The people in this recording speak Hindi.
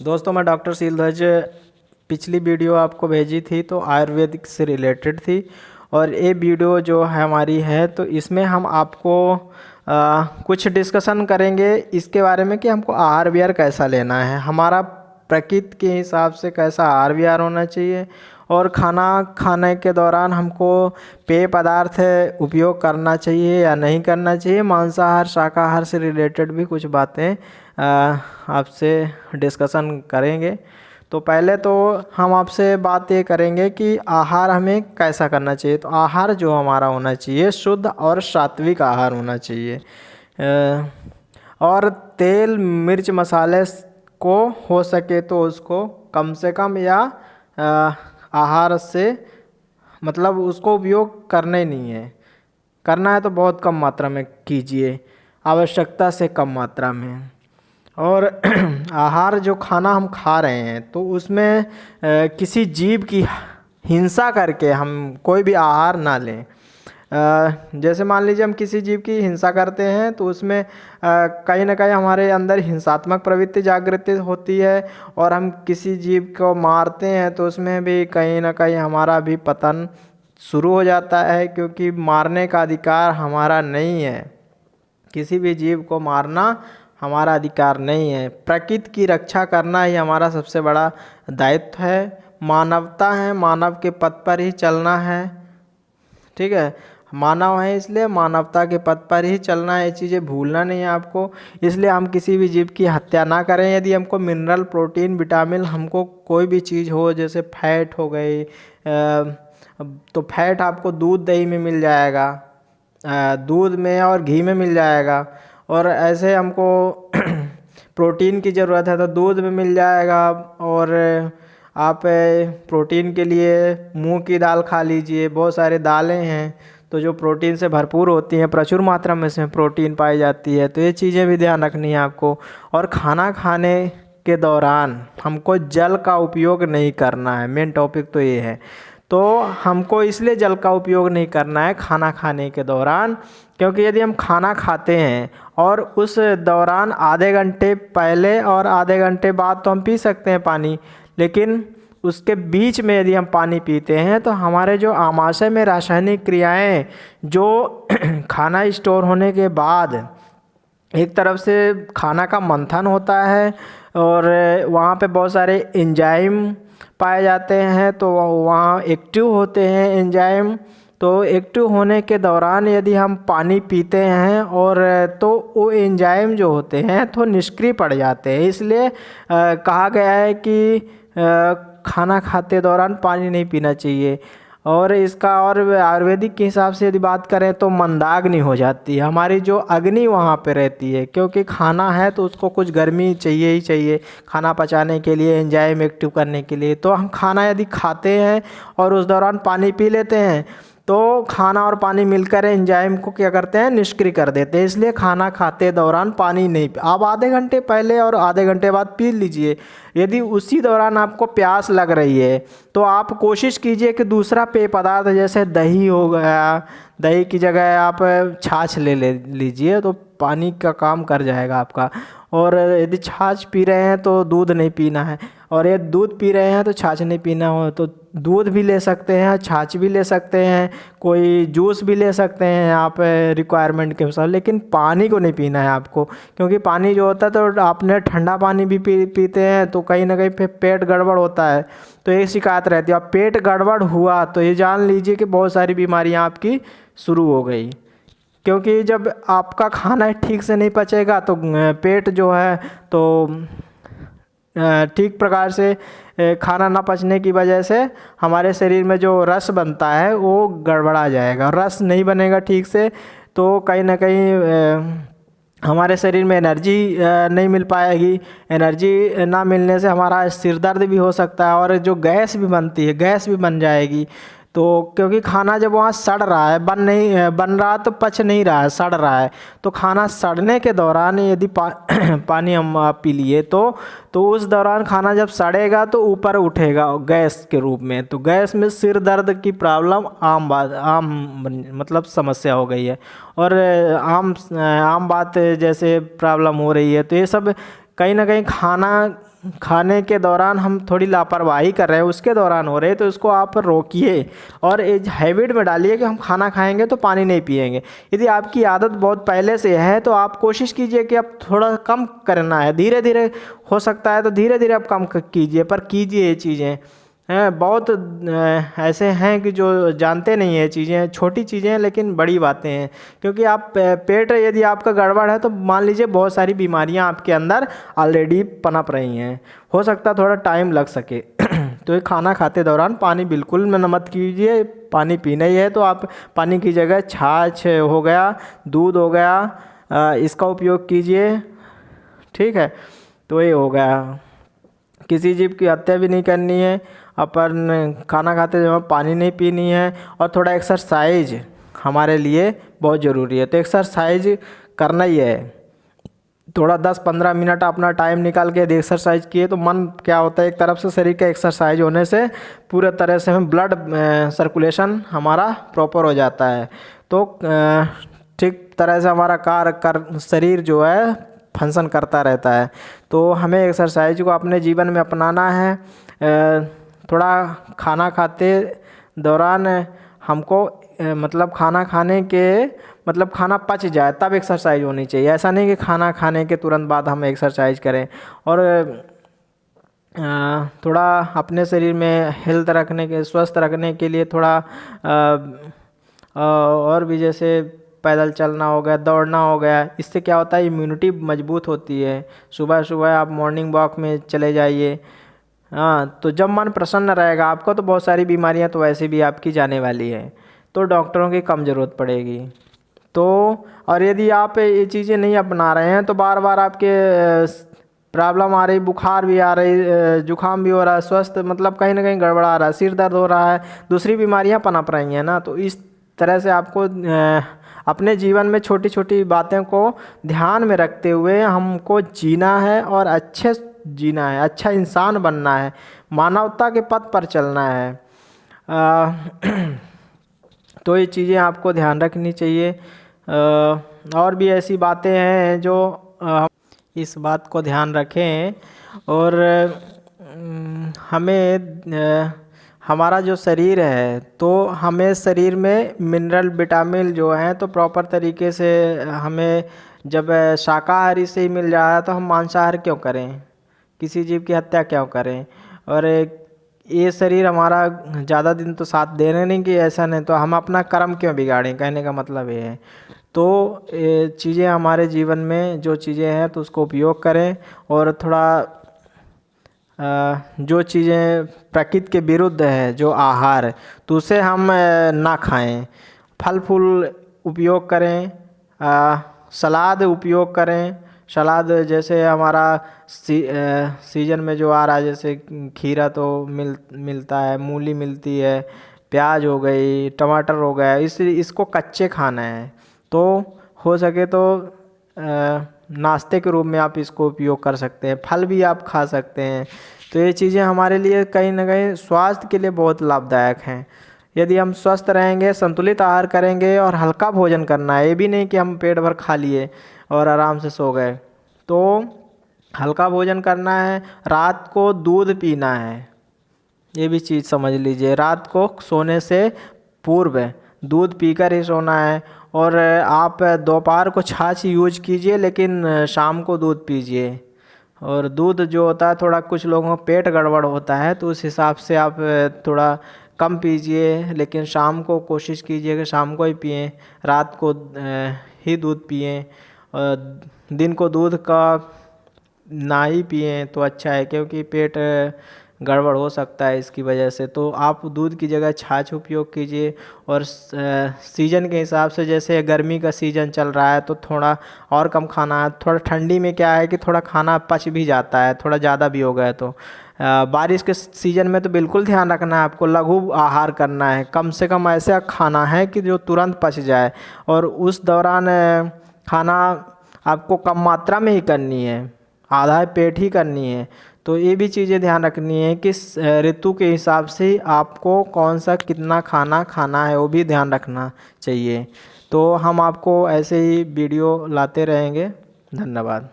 दोस्तों मैं डॉक्टर शीलध्वज पिछली वीडियो आपको भेजी थी तो आयुर्वेदिक से रिलेटेड थी। और ये वीडियो जो है हमारी है तो इसमें हम आपको कुछ डिस्कशन करेंगे इसके बारे में कि हमको आहार विहार कैसा लेना है, हमारा प्रकृति के हिसाब से कैसा आहार विहार होना चाहिए, और खाना खाने के दौरान हमको पेय पदार्थ उपयोग करना चाहिए या नहीं करना चाहिए, मांसाहार शाकाहार से रिलेटेड भी कुछ बातें आपसे डिस्कशन करेंगे। तो पहले तो हम आपसे बात ये करेंगे कि आहार हमें कैसा करना चाहिए। तो आहार जो हमारा होना चाहिए शुद्ध और सात्विक आहार होना चाहिए, और तेल मिर्च मसाले को हो सके तो उसको कम से कम या आहार से मतलब उसको उपयोग करना ही नहीं है, करना है तो बहुत कम मात्रा में कीजिए, आवश्यकता से कम मात्रा में। और आहार जो खाना हम खा रहे हैं तो उसमें किसी जीव की हिंसा करके हम कोई भी आहार ना लें। जैसे मान लीजिए हम किसी जीव की हिंसा करते हैं तो उसमें कहीं ना कहीं हमारे अंदर हिंसात्मक प्रवृत्ति जागृत होती है, और हम किसी जीव को मारते हैं तो उसमें भी कहीं ना कहीं हमारा भी पतन शुरू हो जाता है, क्योंकि मारने का अधिकार हमारा नहीं है। किसी भी जीव को मारना हमारा अधिकार नहीं है। प्रकृति की रक्षा करना ही हमारा सबसे बड़ा दायित्व है। मानवता है, मानव के पथ पर ही चलना है, ठीक है। मानव है इसलिए मानवता के पथ पर ही चलना है, ये चीज़ें भूलना नहीं है आपको। इसलिए हम किसी भी जीव की हत्या ना करें। यदि हमको मिनरल प्रोटीन विटामिन हमको कोई भी चीज़ हो, जैसे फैट हो गई, तो फैट आपको दूध दही में मिल जाएगा, दूध में और घी में मिल जाएगा। और ऐसे हमको प्रोटीन की ज़रूरत है तो दूध में मिल जाएगा। और आप प्रोटीन के लिए मूंग की दाल खा लीजिए, बहुत सारे दालें हैं तो जो प्रोटीन से भरपूर होती हैं, प्रचुर मात्रा में इसमें प्रोटीन पाई जाती है। तो ये चीज़ें भी ध्यान रखनी है आपको। और खाना खाने के दौरान हमको जल का उपयोग नहीं करना है, मेन टॉपिक तो ये है। तो हमको इसलिए जल का उपयोग नहीं करना है खाना खाने के दौरान, क्योंकि यदि हम खाना खाते हैं और उस दौरान आधे घंटे पहले और आधे घंटे बाद तो हम पी सकते हैं पानी, लेकिन उसके बीच में यदि हम पानी पीते हैं तो हमारे जो आमाशय में रासायनिक क्रियाएं जो खाना स्टोर होने के बाद एक तरफ से खाना का मंथन होता है और वहाँ पे बहुत सारे एंजाइम पाए जाते हैं, तो वहाँ एक्टिव होते हैं एंजाइम। तो एक्टिव होने के दौरान यदि हम पानी पीते हैं और तो वो एंजाइम जो होते हैं तो निष्क्रिय पड़ जाते हैं। इसलिए कहा गया है कि खाना खाते दौरान पानी नहीं पीना चाहिए। और इसका और आयुर्वेदिक के हिसाब से यदि बात करें तो मंदाग्नि हो जाती है हमारी जो अग्नि वहाँ पे रहती है, क्योंकि खाना है तो उसको कुछ गर्मी चाहिए ही चाहिए खाना पचाने के लिए, एंजाइम एक्टिव करने के लिए। तो हम खाना यदि खाते हैं और उस दौरान पानी पी लेते हैं तो खाना और पानी मिलकर एंजाइम को क्या करते हैं, निष्क्रिय कर देते हैं। इसलिए खाना खाते दौरान पानी नहीं, आप आधे घंटे पहले और आधे घंटे बाद पी लीजिए। यदि उसी दौरान आपको प्यास लग रही है तो आप कोशिश कीजिए कि दूसरा पेय पदार्थ जैसे दही हो गया, दही की जगह आप छाछ ले लीजिए तो पानी का काम कर जाएगा आपका। और यदि छाछ पी रहे हैं तो दूध नहीं पीना है, और यदि दूध पी रहे हैं तो छाछ नहीं पीना हो तो दूध भी ले सकते हैं, छाछ भी ले सकते हैं, कोई जूस भी ले सकते हैं आप रिक्वायरमेंट के अनुसार, लेकिन पानी को नहीं पीना है आपको। क्योंकि पानी जो होता है तो आपने ठंडा पानी भी पीते हैं तो कहीं ना कहीं फिर पेट गड़बड़ होता है, तो ये शिकायत रहती है। अब पेट गड़बड़ हुआ तो ये जान लीजिए कि बहुत सारी बीमारियाँ आपकी शुरू हो गई, क्योंकि जब आपका खाना ठीक से नहीं पचेगा तो पेट जो है तो ठीक प्रकार से खाना ना पचने की वजह से हमारे शरीर में जो रस बनता है वो गड़बड़ा जाएगा। रस नहीं बनेगा ठीक से तो कहीं ना कहीं हमारे शरीर में एनर्जी नहीं मिल पाएगी। एनर्जी ना मिलने से हमारा सिर दर्द भी हो सकता है, और जो गैस भी बनती है गैस भी बन जाएगी। तो क्योंकि खाना जब वहाँ सड़ रहा है, बन रहा तो पच नहीं रहा है, सड़ रहा है, तो खाना सड़ने के दौरान यदि पानी हम पी लिए तो उस दौरान खाना जब सड़ेगा तो ऊपर उठेगा गैस के रूप में। तो गैस में सिर दर्द की प्रॉब्लम आम मतलब समस्या हो गई है, और आम बात जैसे प्रॉब्लम हो रही है। तो ये सब कहीं ना कहीं खाना खाने के दौरान हम थोड़ी लापरवाही कर रहे हैं, उसके दौरान हो रहे हैं, तो इसको आप रोकिए और एक हैबिट में डालिए कि हम खाना खाएंगे तो पानी नहीं पिएंगे। यदि आपकी आदत बहुत पहले से है तो आप कोशिश कीजिए कि अब थोड़ा कम करना है, धीरे धीरे हो सकता है तो धीरे धीरे आप कम कीजिए, पर कीजिए ये चीज़ें हैं। बहुत ऐसे हैं कि जो जानते नहीं है चीज़ें, छोटी चीज़ें हैं लेकिन बड़ी बातें हैं। क्योंकि आप पेट यदि आपका गड़बड़ है तो मान लीजिए बहुत सारी बीमारियां आपके अंदर ऑलरेडी पनप रही हैं, हो सकता है थोड़ा टाइम लग सके। तो ये खाना खाते दौरान पानी बिल्कुल मत कीजिए। पानी पीना ही है तो आप पानी की जगह छाछ हो गया, दूध हो गया, इसका उपयोग कीजिए। ठीक है, तो ये हो गया। किसी जीव की हत्या भी नहीं करनी है, अपन खाना खाते समय पानी नहीं पीनी है, और थोड़ा एक्सरसाइज हमारे लिए बहुत ज़रूरी है। तो एक्सरसाइज करना ही है, थोड़ा 10-15 मिनट अपना टाइम निकाल के यदि एक्सरसाइज किए तो मन क्या होता है, एक तरफ से शरीर का एक्सरसाइज होने से पूरे तरह से हम ब्लड सर्कुलेशन हमारा प्रॉपर हो जाता है। तो ठीक तरह से हमारा शरीर जो है फंक्शन करता रहता है। तो हमें एक्सरसाइज को अपने जीवन में अपनाना है। थोड़ा खाना खाते दौरान हमको मतलब खाना खाने के मतलब खाना पच जाए तब एक्सरसाइज होनी चाहिए। ऐसा नहीं कि खाना खाने के तुरंत बाद हम एक्सरसाइज करें। और थोड़ा अपने शरीर में हेल्थ रखने के, स्वस्थ रखने के लिए थोड़ा और भी जैसे पैदल चलना हो गया, दौड़ना हो गया, इससे क्या होता है इम्यूनिटी मजबूत होती है। सुबह सुबह आप मॉर्निंग वॉक में चले जाइए। हाँ, तो जब मन प्रसन्न रहेगा आपको तो बहुत सारी बीमारियां तो वैसे भी आपकी जाने वाली है, तो डॉक्टरों की कम ज़रूरत पड़ेगी। तो और यदि आप ये चीज़ें नहीं अपना रहे हैं तो बार बार आपके प्रॉब्लम आ रही, बुखार भी आ रही, जुकाम भी हो रहा है, स्वस्थ मतलब कहीं ना कहीं गड़बड़ा रहा है, सिर दर्द हो रहा है, दूसरी बीमारियां पनप रही हैं ना। तो इस तरह से आपको अपने जीवन में छोटी छोटी बातें को ध्यान में रखते हुए हमको जीना है और अच्छे जीना है, अच्छा इंसान बनना है, मानवता के पथ पर चलना है। तो ये चीज़ें आपको ध्यान रखनी चाहिए। और भी ऐसी बातें हैं जो हम इस बात को ध्यान रखें। और हमें हमारा जो शरीर है तो हमें शरीर में मिनरल विटामिन जो हैं तो प्रॉपर तरीके से हमें जब शाकाहारी से ही मिल रहा है तो हम मांसाहार क्यों करें, किसी जीव की हत्या क्यों करें। और ये शरीर हमारा ज़्यादा दिन तो साथ देने नहीं कि ऐसा नहीं, तो हम अपना कर्म क्यों बिगाड़ें, कहने का मतलब ये है। तो ये चीज़ें हमारे जीवन में जो चीज़ें हैं तो उसको उपयोग करें। और थोड़ा जो चीज़ें प्रकृति के विरुद्ध है जो आहार, तो उसे हम ना खाएं। फल फूल उपयोग करें, सलाद उपयोग करें। सलाद जैसे हमारा सीजन में जो आ रहा है, जैसे खीरा तो मिलता है, मूली मिलती है, प्याज हो गई, टमाटर हो गया, इसको कच्चे खाना है। तो हो सके तो नाश्ते के रूप में आप इसको उपयोग कर सकते हैं, फल भी आप खा सकते हैं। तो ये चीज़ें हमारे लिए कहीं ना कहीं स्वास्थ्य के लिए बहुत लाभदायक हैं। यदि हम स्वस्थ रहेंगे, संतुलित आहार करेंगे और हल्का भोजन करना है, ये भी नहीं कि हम पेट भर खा लिए और आराम से सो गए। तो हल्का भोजन करना है, रात को दूध पीना है, ये भी चीज़ समझ लीजिए। रात को सोने से पूर्व दूध पीकर ही सोना है। और आप दोपहर को छाछ यूज कीजिए लेकिन शाम को दूध पीजिए। और दूध जो होता है, थोड़ा कुछ लोगों का पेट गड़बड़ होता है तो उस हिसाब से आप थोड़ा कम पीजिए, लेकिन शाम को कोशिश कीजिए कि शाम को ही पिएं, रात को ही दूध पिएं। दिन को दूध का ना ही पिएं तो अच्छा है, क्योंकि पेट गड़बड़ हो सकता है इसकी वजह से। तो आप दूध की जगह छाछ उपयोग कीजिए। और सीजन के हिसाब से, जैसे गर्मी का सीजन चल रहा है तो थोड़ा और कम खाना है। थोड़ा ठंडी में क्या है कि थोड़ा खाना पच भी जाता है, थोड़ा ज़्यादा भी हो गया तो। बारिश के सीजन में तो बिल्कुल ध्यान रखना है, आपको लघु आहार करना है, कम से कम ऐसा खाना है कि जो तुरंत पच जाए। और उस दौरान खाना आपको कम मात्रा में ही करनी है, आधा पेट ही करनी है। तो ये भी चीज़ें ध्यान रखनी है कि ऋतु के हिसाब से आपको कौन सा कितना खाना खाना है, वो भी ध्यान रखना चाहिए। तो हम आपको ऐसे ही वीडियो लाते रहेंगे। धन्यवाद।